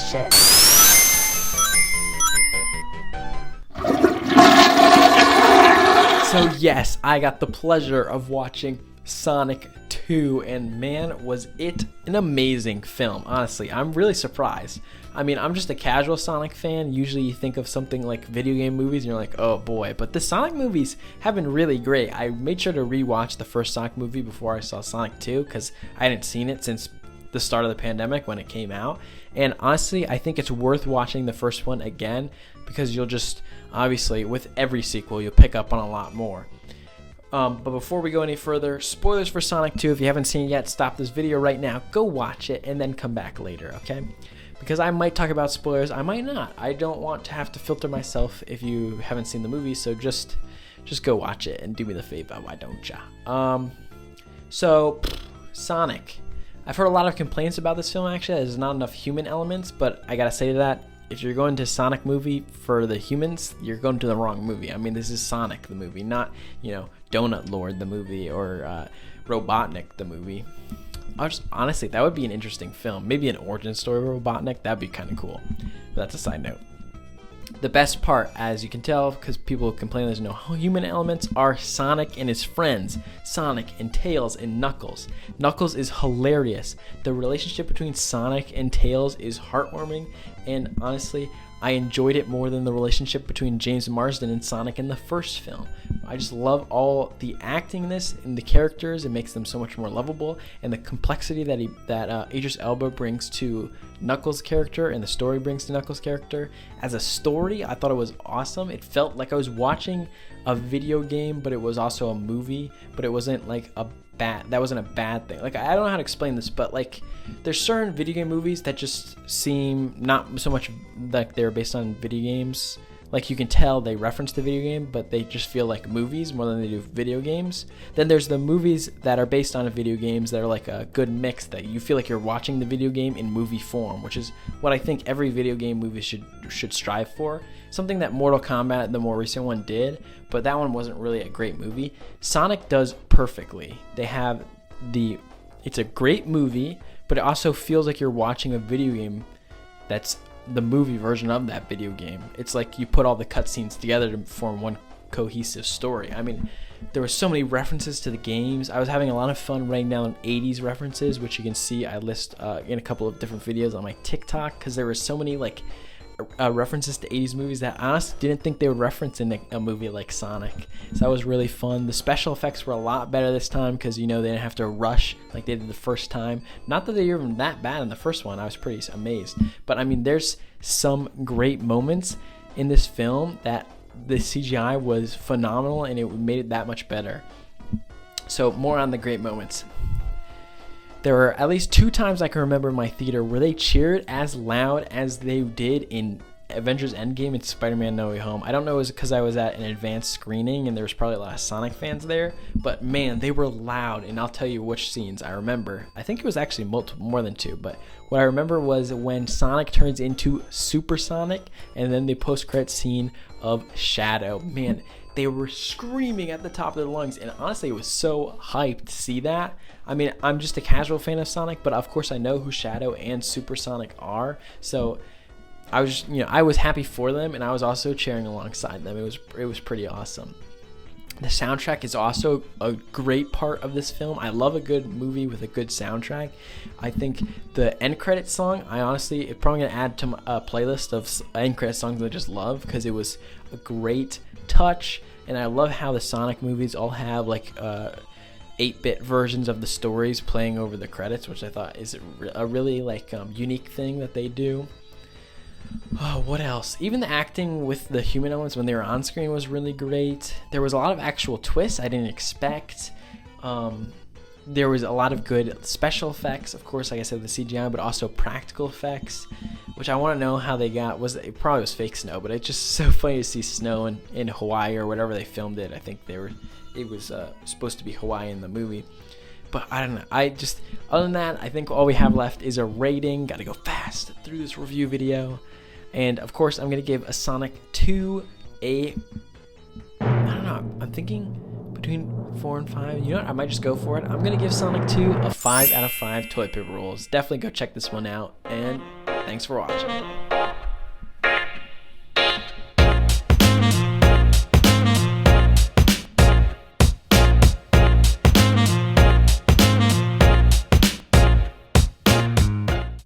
shit. So yes, I got the pleasure of watching Sonic 2, and man, was it an amazing film. Honestly, I'm really surprised. I mean, I'm just a casual Sonic fan. Usually you think of something like video game movies and you're like, oh boy, but the Sonic movies have been really great. I made sure to rewatch the first Sonic movie before I saw Sonic 2 because I hadn't seen it since the start of the pandemic when it came out. And honestly, I think it's worth watching the first one again because you'll just, obviously, with every sequel, you'll pick up on a lot more. But before we go any further, spoilers for Sonic 2. If you haven't seen it yet, stop this video right now, go watch it, and then come back later, okay? Because I might talk about spoilers, I might not. I don't want to have to filter myself if you haven't seen the movie, so just go watch it and do me the favor, why don't ya? Sonic. I've heard a lot of complaints about this film, actually. There's not enough human elements, but I gotta say to that, if you're going to Sonic movie for the humans, you're going to the wrong movie. I mean, this is Sonic the movie, not, Donut Lord the movie or Robotnik the movie. Honestly, that would be an interesting film. Maybe an origin story of Robotnik. That'd be kind of cool. But that's a side note. The best part, as you can tell, because people complain there's no human elements, are Sonic and his friends. Sonic and Tails and Knuckles. Knuckles is hilarious. The relationship between Sonic and Tails is heartwarming, and honestly, I enjoyed it more than the relationship between James Marsden and Sonic in the first film. I just love all the acting in this and the characters. It makes them so much more lovable, and the complexity that Idris Elba brings to Knuckles' character and the story brings to Knuckles' character. As a story, I thought it was awesome. It felt like I was watching a video game, but it was also a movie, but it wasn't like that wasn't a bad thing. Like, I don't know how to explain this, but like there's certain video game movies that just seem not so much like they're based on video games. Like, you can tell they reference the video game, but they just feel like movies more than they do video games. Then there's the movies that are based on video games that are like a good mix, that you feel like you're watching the video game in movie form, which is what I think every video game movie should strive for. Something that Mortal Kombat, the more recent one, did, but that one wasn't really a great movie. Sonic does perfectly. It's a great movie, but it also feels like you're watching a video game that's the movie version of that video game. It's like you put all the cutscenes together to form one cohesive story. I mean, there were so many references to the games. I was having a lot of fun writing down 80s references, which you can see I list in a couple of different videos on my TikTok, because there were so many like references to 80s movies that I honestly didn't think they would reference in a movie like Sonic. So that was really fun. The special effects were a lot better this time because, they didn't have to rush like they did the first time. Not that they were even that bad in the first one. I was pretty amazed. But I mean, there's some great moments in this film that the CGI was phenomenal, and it made it that much better. So more on the great moments. There were at least 2 times I can remember in my theater where they cheered as loud as they did in Avengers Endgame and Spider-Man No Way Home. I don't know if it was because I was at an advanced screening and there was probably a lot of Sonic fans there, but man, they were loud, and I'll tell you which scenes I remember. I think it was actually more than 2, but what I remember was when Sonic turns into Super Sonic and then the post-credit scene of Shadow. Man, they were screaming at the top of their lungs, and honestly, it was so hyped to see that. I mean, I'm just a casual fan of Sonic, but of course I know who Shadow and Super Sonic are, so I was just, I was happy for them, and I was also cheering alongside them. It was pretty awesome. The soundtrack is also a great part of this film. I love a good movie with a good soundtrack. I think the end credit song, it's probably going to add to my playlist of end credit songs I just love, because it was a great touch, and I love how the Sonic movies all have like 8-bit versions of the stories playing over the credits, which I thought is a really unique thing that they do. Oh, what else? Even the acting with the human elements when they were on screen was really great. There was a lot of actual twists I didn't expect. There was a lot of good special effects, of course, like I said, the CGI, but also practical effects, which I want to know how they got. It probably was fake snow, but it's just so funny to see snow in Hawaii or whatever they filmed it. I think it was supposed to be Hawaii in the movie. But I don't know. Other than that, I think all we have left is a rating. Got to go fast through this review video. And of course, I'm going to give a Sonic 2 I don't know. I'm thinking between 4 and 5. You know what? I might just go for it. I'm going to give Sonic 2 a 5 out of 5 toilet paper rolls. Definitely go check this one out. And Thanks for watching.